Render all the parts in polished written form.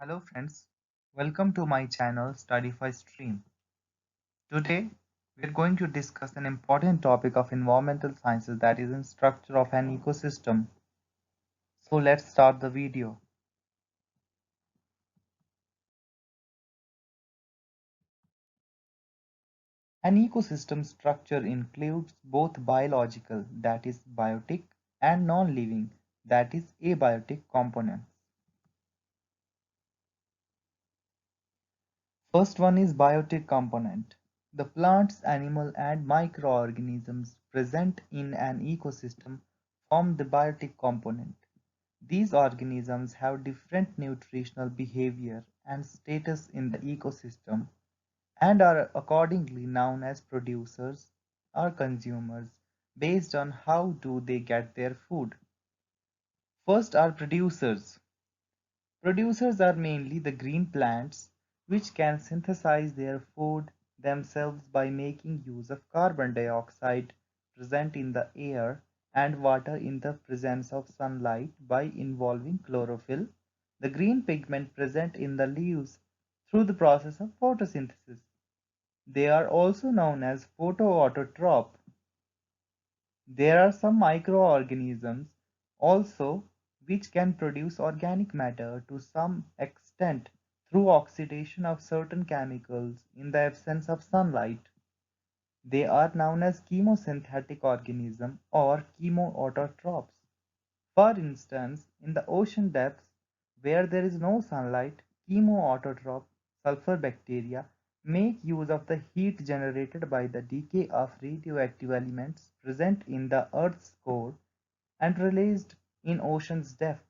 Hello friends, welcome to my channel Studify Stream. Today we are going to discuss an important topic of environmental sciences, that is in structure of an ecosystem. So let's start the video. An ecosystem structure includes both biological, that is biotic, and non-living, that is abiotic components. First one is biotic component. The plants, animal and microorganisms present in an ecosystem form the biotic component. These organisms have different nutritional behavior and status in the ecosystem and are accordingly known as producers or consumers based on how do they get their food. First are producers. Producers are mainly the green plants which can synthesize their food themselves by making use of carbon dioxide present in the air and water in the presence of sunlight by involving chlorophyll, the green pigment present in the leaves through the process of photosynthesis. They are also known as photoautotrophs. There are some microorganisms also which can produce organic matter to some extent through oxidation of certain chemicals in the absence of sunlight. They are known as chemosynthetic organisms or chemoautotrophs. For instance, in the ocean depths where there is no sunlight, chemoautotroph sulfur bacteria make use of the heat generated by the decay of radioactive elements present in the Earth's core and released in ocean's depth.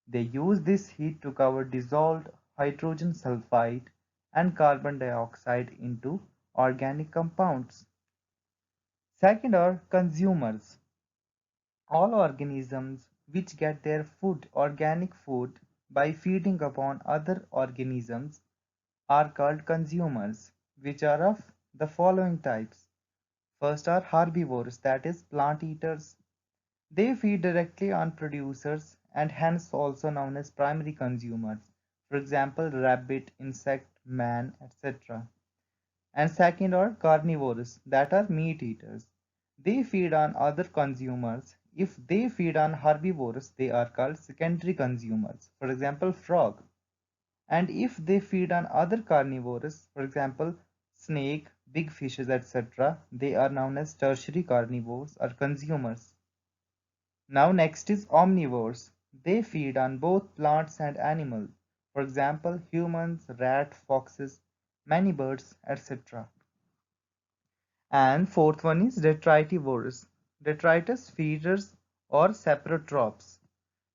They use this heat to cover dissolved hydrogen sulfide and carbon dioxide into organic compounds. Second are consumers. All organisms which get their food, organic food, by feeding upon other organisms are called consumers, which are of the following types. First are herbivores, that is, plant eaters. They feed directly on producers and hence also known as primary consumers. For example, rabbit, insect, man, etc. And second are carnivores, that are meat eaters. They feed on other consumers. If they feed on herbivores, they are called secondary consumers. For example, frog. And if they feed on other carnivores, for example, snake, big fishes, etc., they are known as tertiary carnivores or consumers. Now next is omnivores. They feed on both plants and animals. For example, humans, rat, foxes, many birds, etc. And fourth one is detritivores. Detritus feeders or saprotrophs.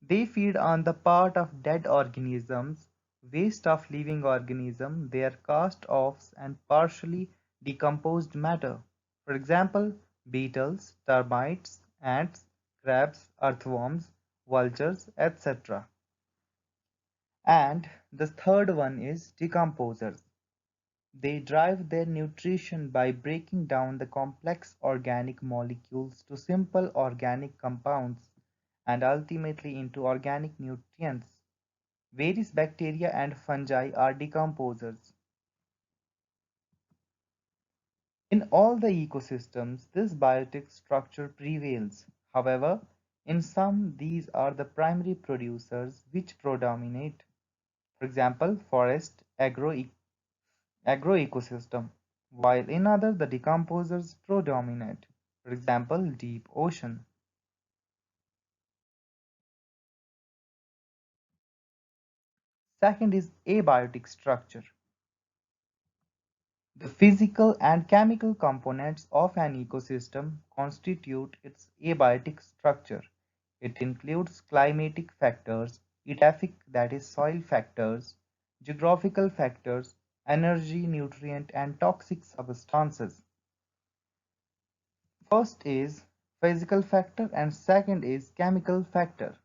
They feed on the part of dead organisms, waste of living organisms, their cast-offs and partially decomposed matter. For example, beetles, termites, ants, crabs, earthworms, vultures, etc. And the third one is decomposers. They derive their nutrition by breaking down the complex organic molecules to simple organic compounds and ultimately into organic nutrients. Various bacteria and fungi are decomposers. In all the ecosystems, this biotic structure prevails. However, in some, these are the primary producers which predominate. For example, forest agroecosystem, while in others the decomposers predominate. For example, deep ocean. Second is abiotic structure. The physical and chemical components of an ecosystem constitute its abiotic structure. It includes climatic factors, edaphic, that is soil factors, geographical factors, energy, nutrient and toxic substances. First is physical factor and second is chemical factor.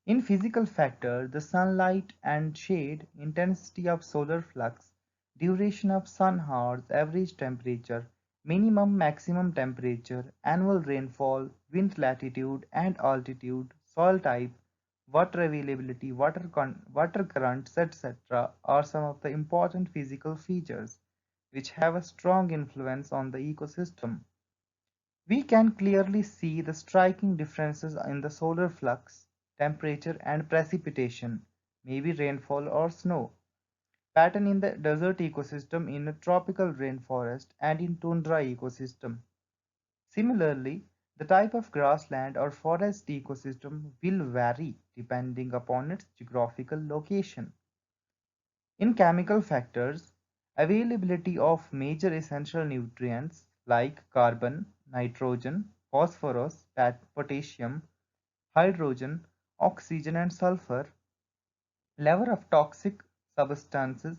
In physical factor, the sunlight and shade, intensity of solar flux, duration of sun hours, average temperature, minimum maximum temperature, annual rainfall, wind latitude and altitude, soil type, water availability, water currents, etc. are some of the important physical features which have a strong influence on the ecosystem. We can clearly see the striking differences in the solar flux, temperature and precipitation, maybe rainfall or snow, pattern in the desert ecosystem, in a tropical rainforest, and in tundra ecosystem. Similarly, the type of grassland or forest ecosystem will vary depending upon its geographical location. In chemical factors, availability of major essential nutrients like carbon, nitrogen, phosphorus, potassium, hydrogen, oxygen and sulfur, level of toxic substances,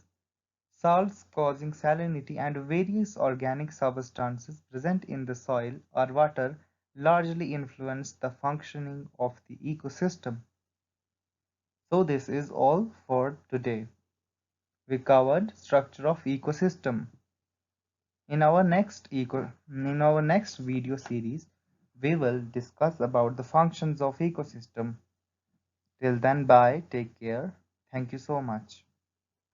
salts causing salinity, and various organic substances present in the soil or water largely influence the functioning of the ecosystem. So this is all for today. We covered structure of ecosystem. In our next video series, we will discuss about the functions of ecosystem. Till then, bye, take care. Thank you so much.